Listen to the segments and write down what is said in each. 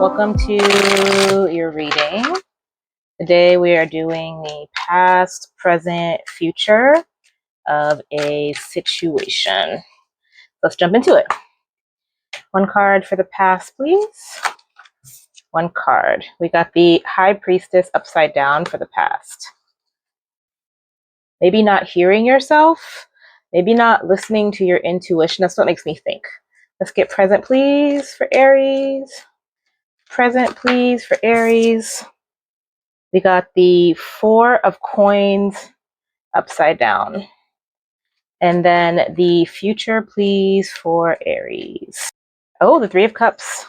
welcome to your reading. Today we are doing the past, present, future of a situation. Let's jump into it. One card for the past, please. One card. We got the High Priestess upside down for the past. Maybe not hearing yourself, maybe not listening to your intuition. That's what makes me think. Let's get present, please, for Aries. Present, please, for Aries. We got the Four of Coins upside down. And then the future, please, for Aries. Oh, the Three of Cups.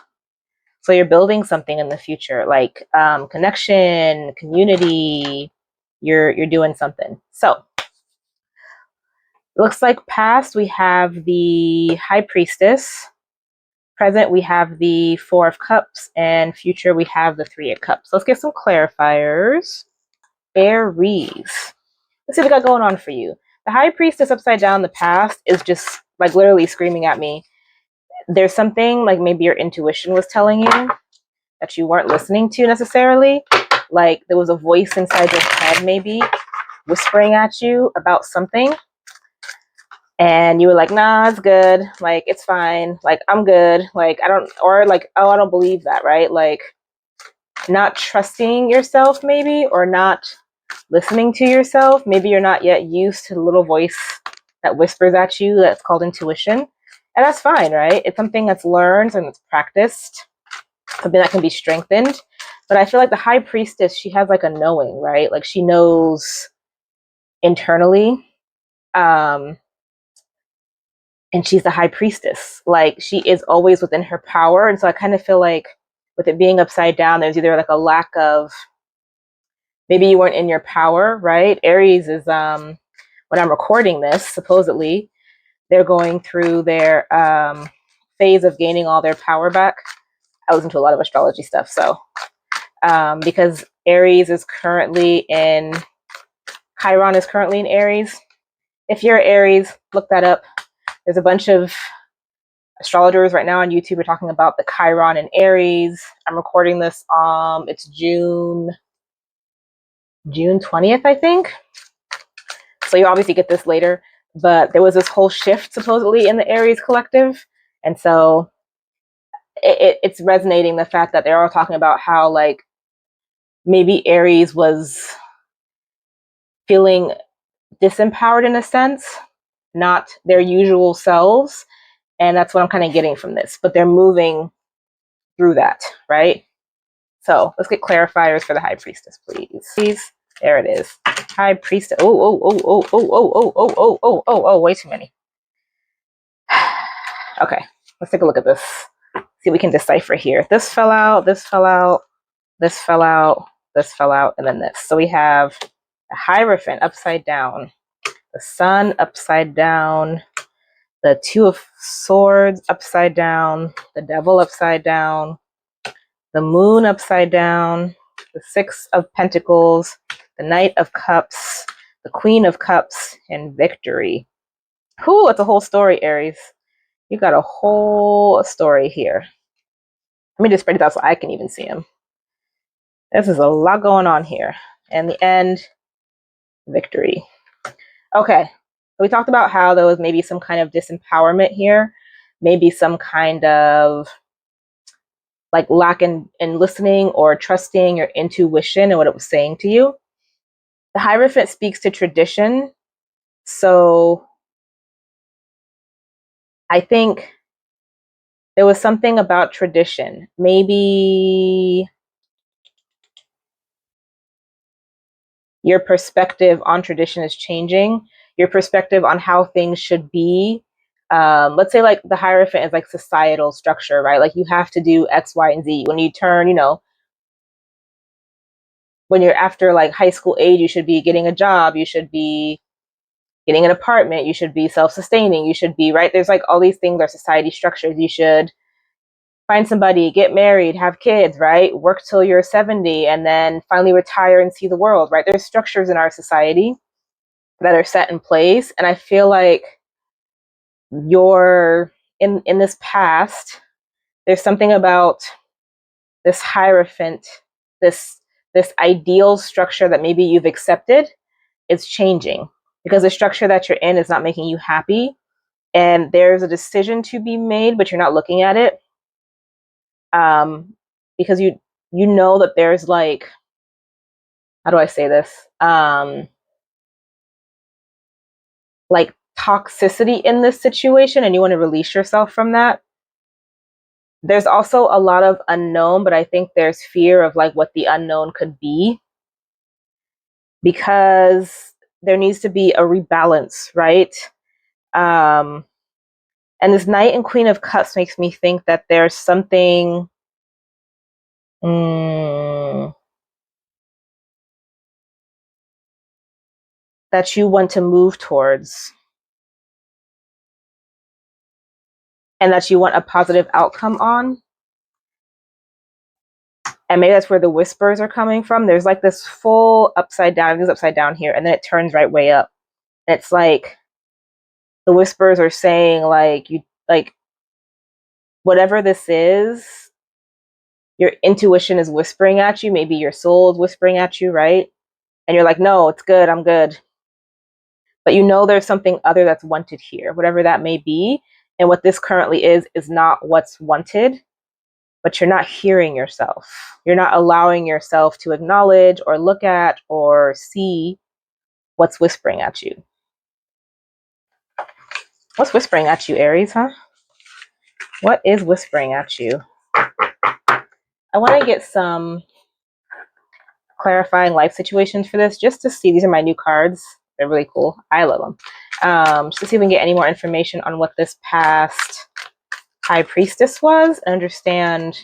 So you're building something in the future, like connection, community. You're doing something. So looks like past we have the High Priestess. Present we have the Four of Cups, and future we have the Three of Cups. Let's get some clarifiers. Aries. Let's see what we got going on for you. The High Priestess upside down in the past is just like literally screaming at me. There's something like maybe your intuition was telling you that you weren't listening to necessarily. Like there was a voice inside your head maybe whispering at you about something. And you were like, nah, it's good. Like, it's fine. Like, I'm good. Like, I don't, or like, oh, I don't believe that, right? Like, not trusting yourself maybe, or not listening to yourself. Maybe you're not yet used to the little voice that whispers at you that's called intuition. And that's fine, right? It's something that's learned and it's practiced, something that can be strengthened. But I feel like the High Priestess, she has like a knowing, right? Like she knows internally. And she's the High Priestess. Like she is always within her power. And so I kind of feel like with it being upside down, there's either like a lack of, maybe you weren't in your power, right? Aries is, when I'm recording this, supposedly, they're going through their phase of gaining all their power back. I listen to a lot of astrology stuff. So because Aries is currently in, Chiron is currently in Aries. If you're Aries, look that up. There's a bunch of astrologers right now on YouTube are talking about the Chiron and Aries. I'm recording this, it's June 20th, I think. So you obviously get this later, but there was this whole shift supposedly in the Aries collective. And so it's resonating the fact that they're all talking about how like maybe Aries was feeling disempowered in a sense, not their usual selves. And that's what I'm kind of getting from this, but they're moving through that, right? So let's get clarifiers for the High Priestess, please. There it is. High Priestess. Oh, way too many. Okay, let's take a look at this. See what we can decipher here. This fell out, this fell out, this fell out, this fell out, and then this. So we have the Hierophant upside down, the Sun upside down, the Two of Swords upside down, the Devil upside down, the Moon upside down, the Six of Pentacles, the Knight of Cups, the Queen of Cups, and Victory. Whew, it's a whole story, Aries. You got a whole story here. Let me just spread it out so I can even see him. This is a lot going on here. And the end, Victory. Okay. We talked about how there was maybe some kind of disempowerment here, maybe some kind of like lack in listening or trusting your intuition and what it was saying to you. The Hierophant speaks to tradition. So I think there was something about tradition. Maybe your perspective on tradition is changing. Your perspective on how things should be. Let's say like the Hierophant is like societal structure, right? Like you have to do X, Y, and Z. When you turn, when you're after like high school age, you should be getting a job. You should be getting an apartment. You should be self-sustaining. You should be, right? There's like all these things are society structures. You should find somebody, get married, have kids, right? Work till you're 70 and then finally retire and see the world, right? There's structures in our society that are set in place. And I feel like you're in this past, there's something about this hierophant, this ideal structure that maybe you've accepted is changing because the structure that you're in is not making you happy, and there's a decision to be made, but you're not looking at it, because you know that there's like, how do I say this, like toxicity in this situation, and you want to release yourself from that. There's also a lot of unknown, but I think there's fear of like what the unknown could be, because there needs to be a rebalance, right? And this Knight and Queen of Cups makes me think that there's something that you want to move towards, and that you want a positive outcome on. And maybe that's where the whispers are coming from. There's like this full upside down, it's upside down here, and then it turns right way up. And it's like the whispers are saying like, you like, whatever this is, your intuition is whispering at you, maybe your soul is whispering at you, right? And you're like, no, it's good, I'm good. But you know there's something other that's wanted here, whatever that may be. And what this currently is not what's wanted, but you're not hearing yourself. You're not allowing yourself to acknowledge or look at or see what's whispering at you. What's whispering at you, Aries, huh? What is whispering at you? I want to get some clarifying life situations for this, just to see. These are my new cards. They're really cool. I love them. Just to see if we can get any more information on what this past High Priestess was, and understand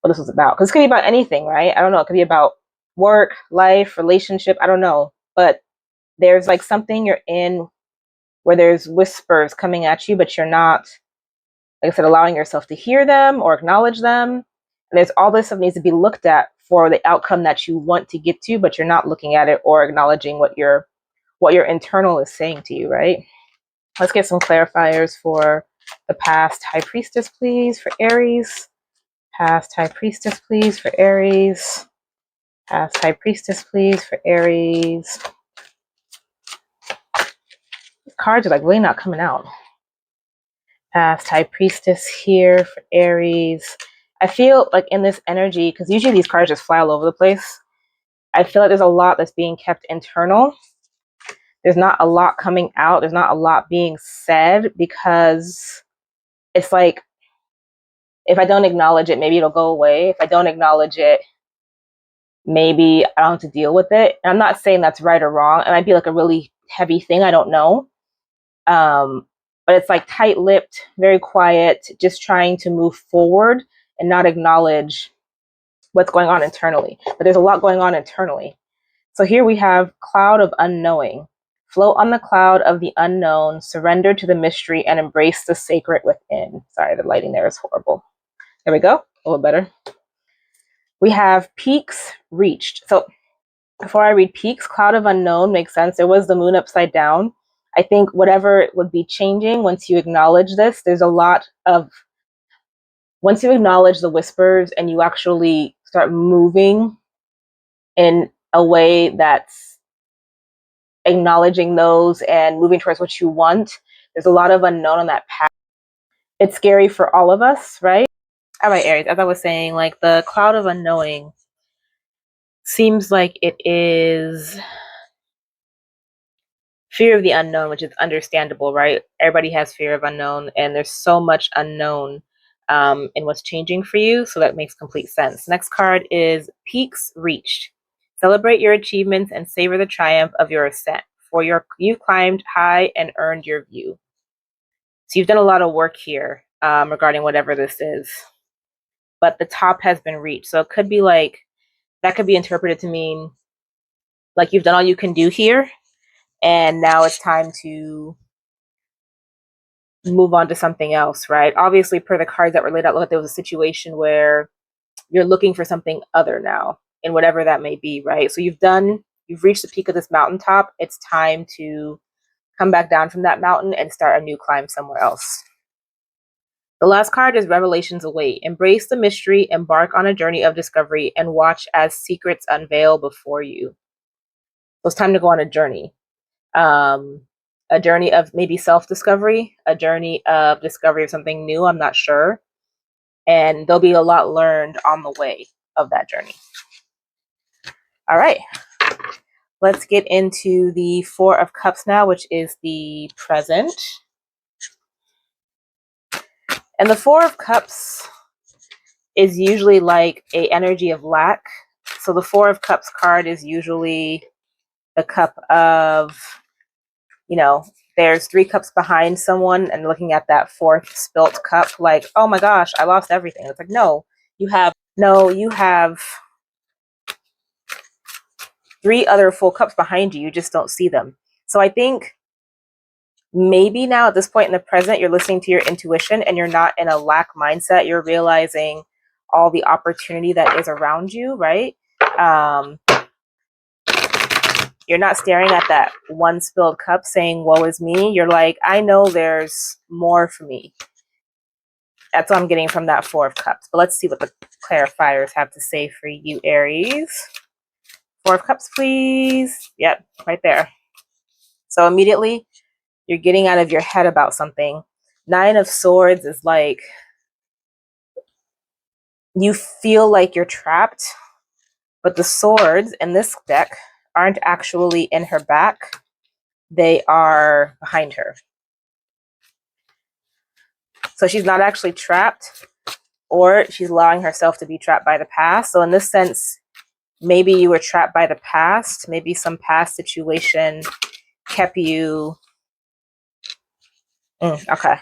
what this was about. Because it could be about anything, right? I don't know. It could be about work, life, relationship. I don't know. But there's like something you're in where there's whispers coming at you, but you're not, like I said, allowing yourself to hear them or acknowledge them. And there's all this stuff needs to be looked at for the outcome that you want to get to, but you're not looking at it or acknowledging what your internal is saying to you, right? Let's get some clarifiers for the past High Priestess, please, for Aries. Past High Priestess, please, for Aries. Past High Priestess, please, for Aries. These cards are like really not coming out. Past High Priestess here for Aries. I feel like in this energy, because usually these cards just fly all over the place, I feel like there's a lot that's being kept internal. There's not a lot coming out. There's not a lot being said, because it's like, if I don't acknowledge it, maybe it'll go away. If I don't acknowledge it, maybe I don't have to deal with it. And I'm not saying that's right or wrong. It might be like a really heavy thing. I don't know. But it's like tight-lipped, very quiet, just trying to move forward and not acknowledge what's going on internally. But there's a lot going on internally. So here we have Cloud of Unknowing. Float on the cloud of the unknown, surrender to the mystery, and embrace the sacred within. Sorry, the lighting there is horrible. There we go. A little better. We have peaks reached. So before I read peaks, Cloud of Unknown makes sense. There was the moon upside down. I think whatever would be changing once you acknowledge this, there's a lot of, once you acknowledge the whispers and you actually start moving in a way that's acknowledging those and moving towards what you want, there's a lot of unknown on that path. It's scary for all of us, right? All right, Aries, as I was saying, like the Cloud of Unknowing seems like it is fear of the unknown, which is understandable, right? Everybody has fear of unknown, and there's so much unknown in what's changing for you, so that makes complete sense. Next card is Peaks Reached. Celebrate your achievements and savor the triumph of your ascent, for you've climbed high and earned your view. So you've done a lot of work here regarding whatever this is, but the top has been reached. So it could be like, that could be interpreted to mean like you've done all you can do here, and now it's time to move on to something else, right? Obviously, per the cards that were laid out, look like there was a situation where you're looking for something other now, and whatever that may be, right? So you've reached the peak of this mountaintop. It's time to come back down from that mountain and start a new climb somewhere else. The last card is Revelations Await. Embrace the mystery, embark on a journey of discovery, and watch as secrets unveil before you. So it's time to go on a journey. A journey of maybe self-discovery, a journey of discovery of something new, I'm not sure. And there'll be a lot learned on the way of that journey. All right. Let's get into the Four of Cups now, which is the present. And the Four of Cups is usually like a energy of lack. So the Four of Cups card is usually the cup of, you know, there's 3 cups behind someone and looking at that 4th spilt cup like, oh my gosh, I lost everything. It's like, no, you have 3 other full cups behind you. You just don't see them. So I think maybe now at this point in the present, you're listening to your intuition and you're not in a lack mindset. You're realizing all the opportunity that is around you, right? You're not staring at that 1 spilled cup saying, woe is me. You're like, I know there's more for me. That's what I'm getting from that 4 of Cups. But let's see what the clarifiers have to say for you, Aries. 4 of Cups, please. Yep, right there. So immediately, you're getting out of your head about something. 9 of Swords is like, you feel like you're trapped, but the swords in this deck aren't actually in her back. They are behind her. So she's not actually trapped, or she's allowing herself to be trapped by the past. So in this sense, maybe you were trapped by the past. Maybe some past situation kept you. Okay.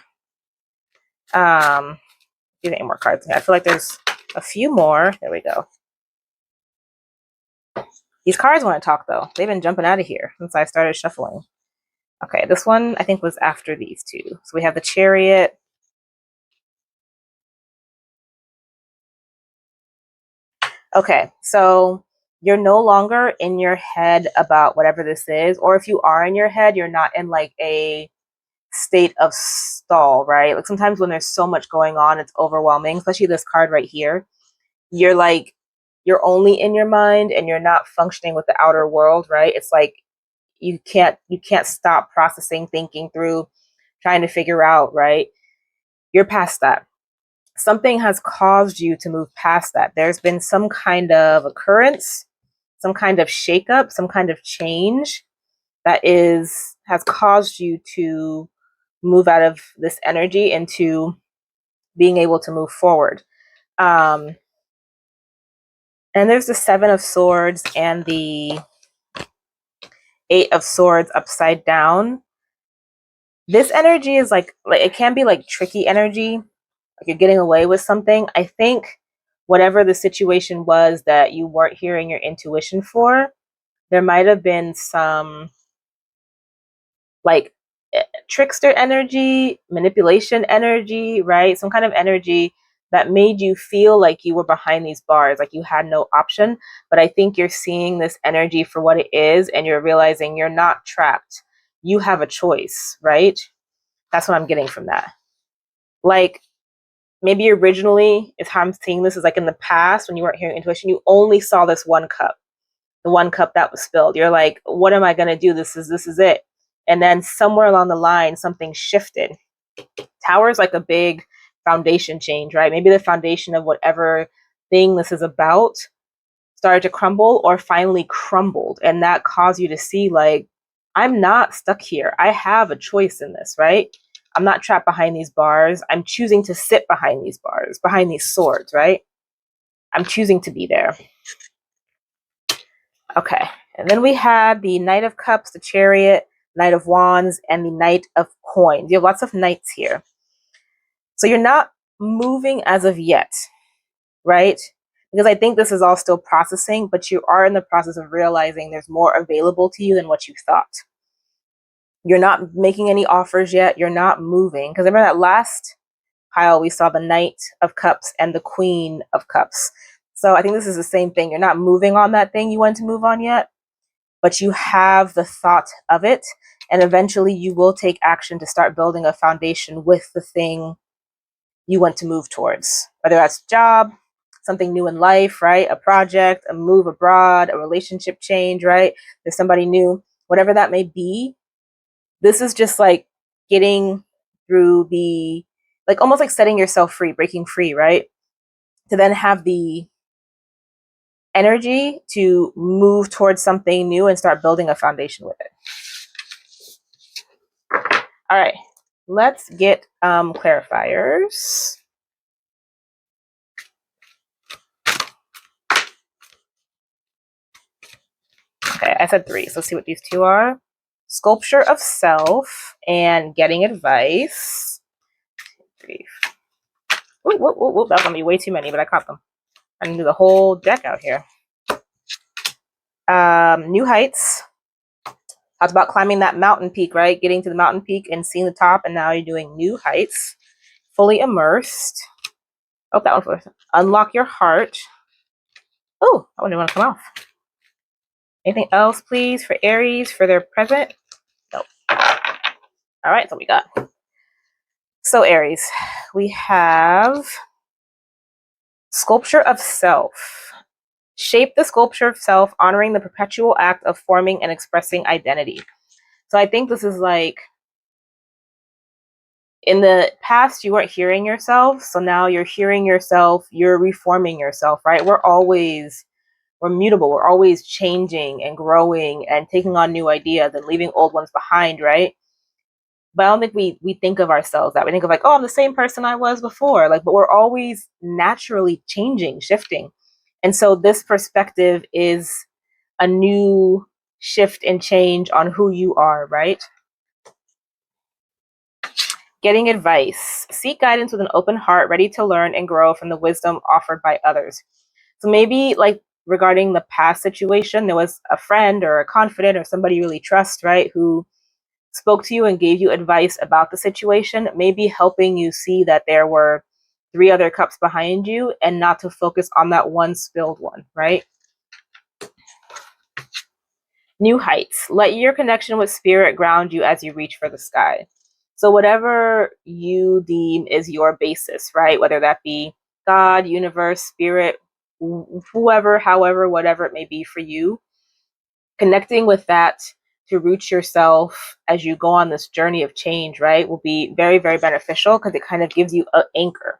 Get any more cards. I feel like there's a few more. There we go. These cards want to talk, though. They've been jumping out of here since I started shuffling. Okay, this one I think was after these two. So we have the Chariot. Okay, so you're no longer in your head about whatever this is, or if you are in your head, you're not in like a state of stall, right? Like sometimes when there's so much going on, it's overwhelming, especially this card right here. You're like, you're only in your mind and you're not functioning with the outer world, right? It's like you can't stop processing, thinking through, trying to figure out, right? You're past that. Something has caused you to move past that. There's been some kind of occurrence, some kind of shakeup, some kind of change that has caused you to move out of this energy into being able to move forward. And there's the 7 of Swords and the 8 of Swords upside down. This energy is like it can be like tricky energy, like you're getting away with something. I think whatever the situation was that you weren't hearing your intuition for, there might have been some like trickster energy, manipulation energy, right? Some kind of energy that made you feel like you were behind these bars, like you had no option. But I think you're seeing this energy for what it is and you're realizing you're not trapped. You have a choice, right? That's what I'm getting from that. Like maybe originally, if I'm seeing this is like in the past when you weren't hearing intuition, you only saw this 1 cup, the 1 cup that was spilled. You're like, what am I going to do? This is it. And then somewhere along the line, something shifted. Tower is like a big foundation change, right? Maybe the foundation of whatever thing this is about started to crumble or finally crumbled. And that caused you to see like, I'm not stuck here. I have a choice in this, right? I'm not trapped behind these bars. I'm choosing to sit behind these bars, behind these swords, right? I'm choosing to be there. Okay. And then we have the Knight of Cups, the Chariot, Knight of Wands, and the Knight of Coins. You have lots of knights here. So you're not moving as of yet, right? Because I think this is all still processing, but you are in the process of realizing there's more available to you than what you thought. You're not making any offers yet. You're not moving. Because remember that last pile, we saw the Knight of Cups and the Queen of Cups. So I think this is the same thing. You're not moving on that thing you want to move on yet, but you have the thought of it. And eventually you will take action to start building a foundation with the thing you want to move towards, whether that's job, something new in life, right? A project, a move abroad, a relationship change, right? There's somebody new, whatever that may be. This is just like getting through the, like almost like setting yourself free, breaking free, right? To then have the energy to move towards something new and start building a foundation with it. All right, let's get clarifiers. Okay, I said 3, so let's see what these 2 are. Sculpture of self and getting advice. 3. Whoop, whoop, whoop, whoop. That was gonna be way too many, but I caught them. I can do the whole deck out here. New heights. Talked about climbing that mountain peak, right? Getting to the mountain peak and seeing the top, and now you're doing new heights. Fully immersed. Oh, that one first. Unlock your heart. Oh, that one didn't want to come off. Anything else, please, for Aries for their present? Nope. All right, so we got. So Aries, we have sculpture of self. Shape the sculpture of self, honoring the perpetual act of forming and expressing identity. So I think this is like, in the past, you weren't hearing yourself. So now you're hearing yourself, you're reforming yourself, right? We're mutable. We're always changing and growing and taking on new ideas and leaving old ones behind, right? But I don't think we think of ourselves that. We think of like, oh, I'm the same person I was before. Like, but we're always naturally changing, shifting. And so this perspective is a new shift and change on who you are, right? Getting advice. Seek guidance with an open heart, ready to learn and grow from the wisdom offered by others. So maybe like regarding the past situation, there was a friend or a confidant or somebody you really trust, right, who spoke to you and gave you advice about the situation, maybe helping you see that there were 3 other cups behind you and not to focus on that one spilled one, right? New heights. Let your connection with spirit ground you as you reach for the sky. So whatever you deem is your basis, right? Whether that be God, universe, spirit, whoever, however, whatever it may be for you, connecting with that to root yourself as you go on this journey of change, right, will be very, very beneficial because it kind of gives you an anchor.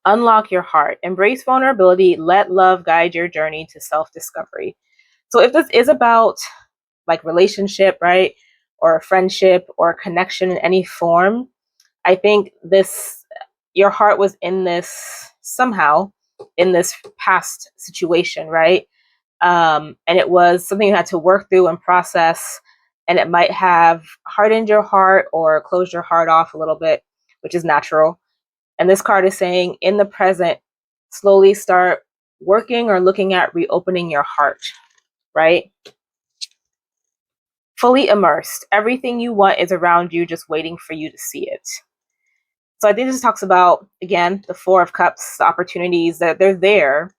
Unlock your heart. Embrace vulnerability. Let love guide your journey to self-discovery. So if this is about like relationship, right, or a friendship or a connection in any form, I think your heart was in this somehow in this past situation, right? And it was something you had to work through and process, and it might have hardened your heart or closed your heart off a little bit, which is natural. And this card is saying in the present, slowly start working or looking at reopening your heart, right? Fully immersed. Everything you want is around you, just waiting for you to see it. So I think this talks about, again, the 4 of Cups, the opportunities that they're there.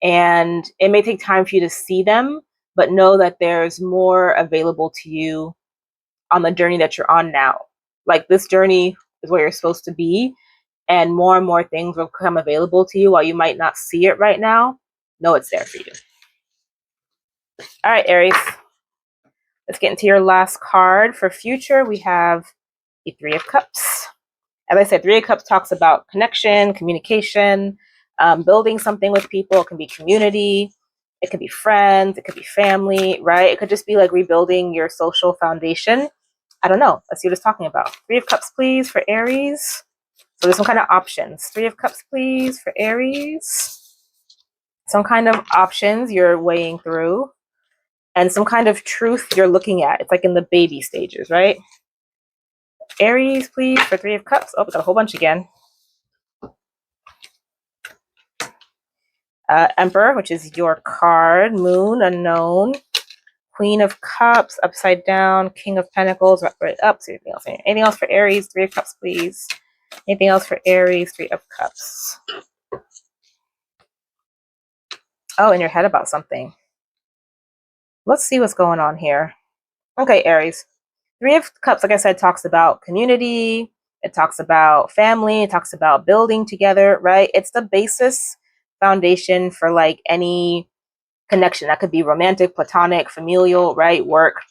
And it may take time for you to see them, but know that there's more available to you on the journey that you're on now. Like this journey is where you're supposed to be, and more things will become available to you while you might not see it right now. Know it's there for you. All right, Aries. Let's get into your last card. For future, we have the 3 of Cups. As I said, 3 of Cups talks about connection, communication, building something with people. It can be community, it could be friends, it could be family, right? It could just be like rebuilding your social foundation. I don't know. Let's see what it's talking about. 3 of Cups, please, for Aries. So there's some kind of options. 3 of Cups, please, for Aries. Some kind of options you're weighing through, and some kind of truth you're looking at. It's like in the baby stages, right? Aries, please, for 3 of Cups. Oh, we got a whole bunch again. Emperor, which is your card. Moon, unknown. Queen of Cups, upside down. King of Pentacles, right up. So anything else? Anything else for Aries? 3 of Cups, please. Anything else for Aries? 3 of Cups. Oh, in your head about something. Let's see what's going on here. Okay, Aries. 3 of Cups, like I said, talks about community, It talks about family. It talks about building together, right? It's the basis foundation for like any connection. That could be romantic, platonic, familial, right? Work.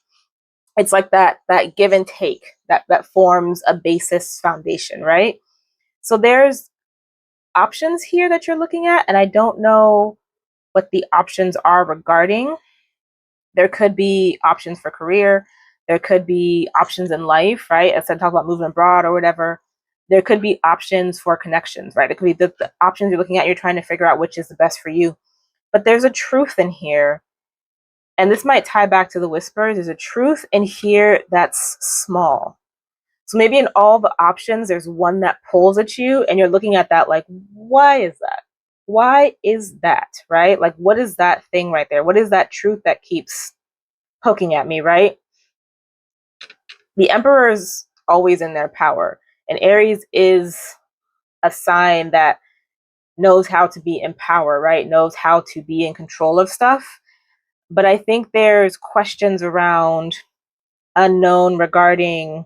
It's like that give and take that forms a basis foundation, right? So there's options here that you're looking at, and I don't know what the options are regarding. There could be options for career. There could be options in life, right? As I talk about moving abroad or whatever. There could be options for connections, right? It could be the options you're looking at. You're trying to figure out which is the best for you. But there's a truth in here. And this might tie back to the whispers. There's a truth in here that's small. So maybe in all the options, there's one that pulls at you and you're looking at that like, why is that? Why is that, right? Like, what is that thing right there? What is that truth that keeps poking at me, right? The Emperor is always in their power. And Aries is a sign that knows how to be in power, right? Knows how to be in control of stuff. But I think there's questions around unknown regarding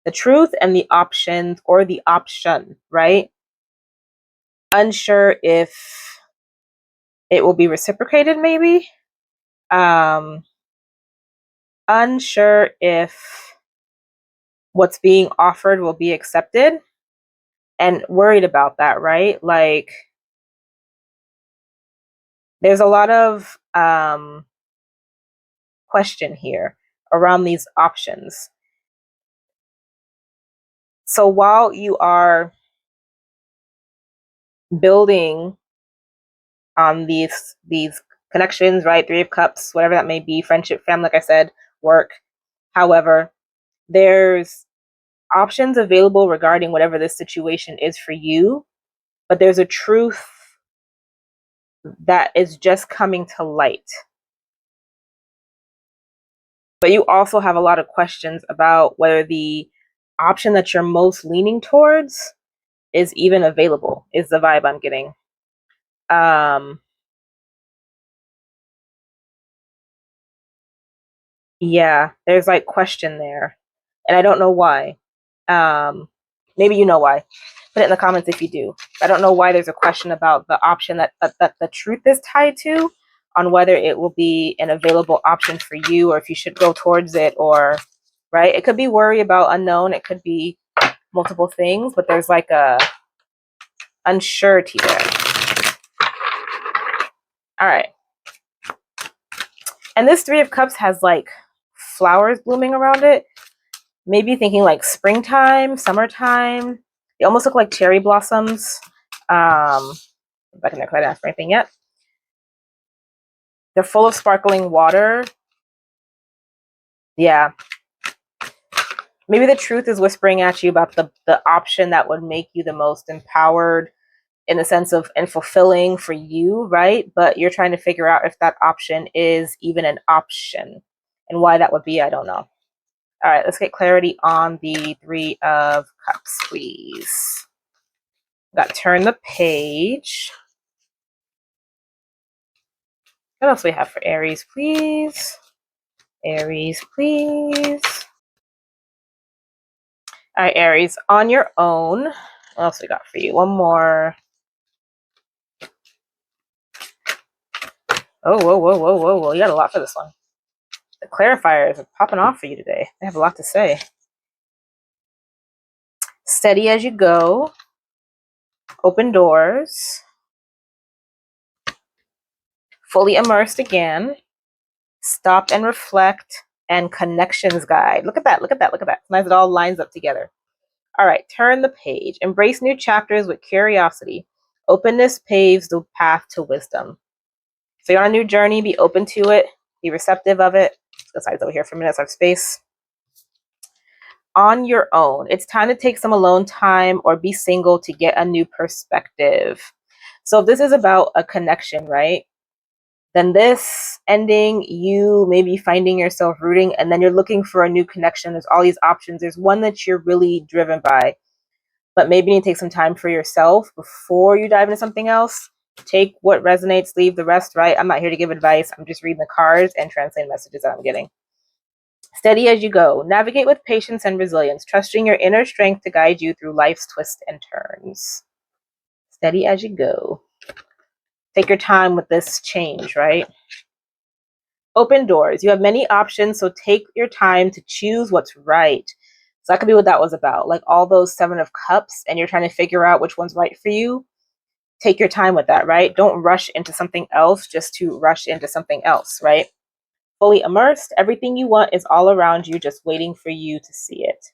the truth and the options or the option, right? Unsure if it will be reciprocated, maybe. Unsure if what's being offered will be accepted, and worried about that, right? Like, there's a lot of question here around these options. So while you are building on these connections, right? Three of Cups, whatever that may be, friendship, family, like I said, work. However, there's options available regarding whatever this situation is for you, but there's a truth that is just coming to light. But you also have a lot of questions about whether the option that you're most leaning towards is even available, is the vibe I'm getting. Yeah, there's like question there. And I don't know why. Maybe you know why. Put it in the comments if you do. I don't know why there's a question about the option that the truth is tied to, on whether it will be an available option for you or if you should go towards it, or right. It could be worry about unknown. It could be multiple things, but there's like a unsurety there. All right. And this Three of Cups has like flowers blooming around it. Maybe thinking like springtime, summertime. They almost look like cherry blossoms. Back in there, I didn't ask for anything yet. They're full of sparkling water. Yeah. Maybe the truth is whispering at you about the option that would make you the most empowered in the sense of and fulfilling for you, right? But you're trying to figure out if that option is even an option, and why that would be, I don't know. All right, let's get clarity on the Three of Cups, please. Got turn the page. What else we have for Aries, please? Aries, please. All right, Aries, on your own. What else we got for you? One more. Oh, whoa, whoa, whoa, whoa, whoa. You got a lot for this one. The clarifiers are popping off for you today. They have a lot to say. Steady as you go. Open doors. Fully immersed again. Stop and reflect. And connections guide. Look at that. Look at that. Look at that. It's nice. It all lines up together. All right. Turn the page. Embrace new chapters with curiosity. Openness paves the path to wisdom. So you're on a new journey. Be open to it. Be receptive of it. Let's go sides over here for a minute. So I have space. On your own. It's time to take some alone time or be single to get a new perspective. So if this is about a connection, right? Then this ending, you may be finding yourself rooting, and then you're looking for a new connection. There's all these options. There's one that you're really driven by, but maybe you need to take some time for yourself before you dive into something else. Take what resonates, leave the rest, right? I'm not here to give advice. I'm just reading the cards and translating messages that I'm getting. Steady as you go. Navigate with patience and resilience, trusting your inner strength to guide you through life's twists and turns. Steady as you go. Take your time with this change, right? Open doors. You have many options, so take your time to choose what's right. So that could be what that was about. Like all those 7 of Cups, and you're trying to figure out which one's right for you. Take your time with that, right? Don't rush into something else just to rush into something else, right? Fully immersed. Everything you want is all around you, just waiting for you to see it.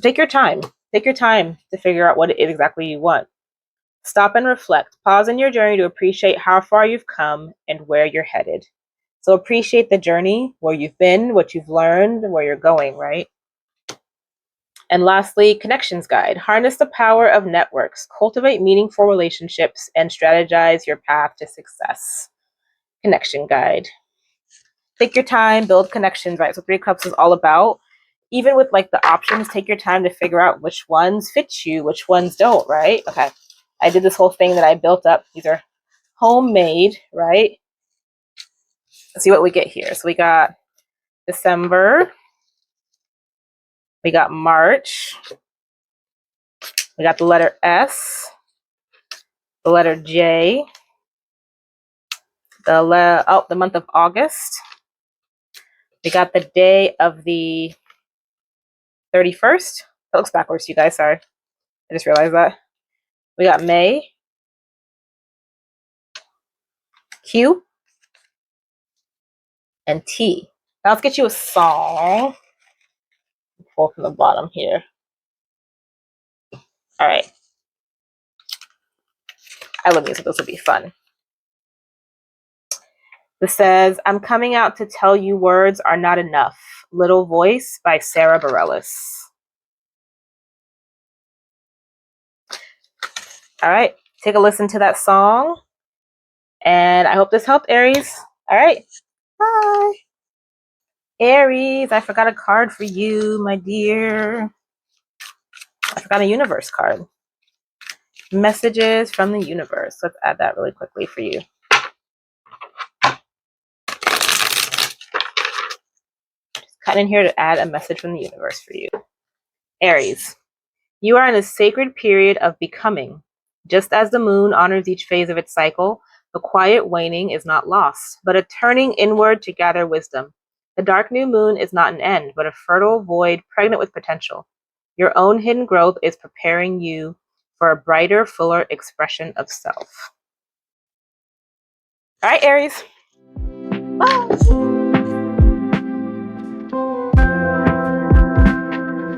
Take your time. Take your time to figure out what it is exactly you want. Stop and reflect. Pause in your journey to appreciate how far you've come and where you're headed. So appreciate the journey, where you've been, what you've learned, where you're going, right? And lastly, connections guide. Harness the power of networks. Cultivate meaningful relationships and strategize your path to success. Connection guide. Take your time, build connections, right? So 3 of Cups is all about, even with like the options, take your time to figure out which ones fit you, which ones don't, right? Okay. I did this whole thing that I built up. These are homemade, right? Let's see what we get here. So we got December. We got March. We got the letter S. The letter J. The month of August. We got the day of the 31st. That looks backwards, you guys. Sorry. I just realized that. We got May. Q. And T. Now let's get you a song. Pull from the bottom here. All right. I love music. This will be fun. This says, I'm coming out to tell you words are not enough. Little Voice by Sara Bareilles. All right. Take a listen to that song. And I hope this helped, Aries. All right. Bye. Aries, I forgot a card for you, my dear. I forgot a universe card. Messages from the universe. Let's add that really quickly for you. Just cutting in here to add a message from the universe for you. Aries, you are in a sacred period of becoming. Just as the moon honors each phase of its cycle, the quiet waning is not lost, but a turning inward to gather wisdom. The dark new moon is not an end, but a fertile void pregnant with potential. Your own hidden growth is preparing you for a brighter, fuller expression of self. All right, Aries. Bye.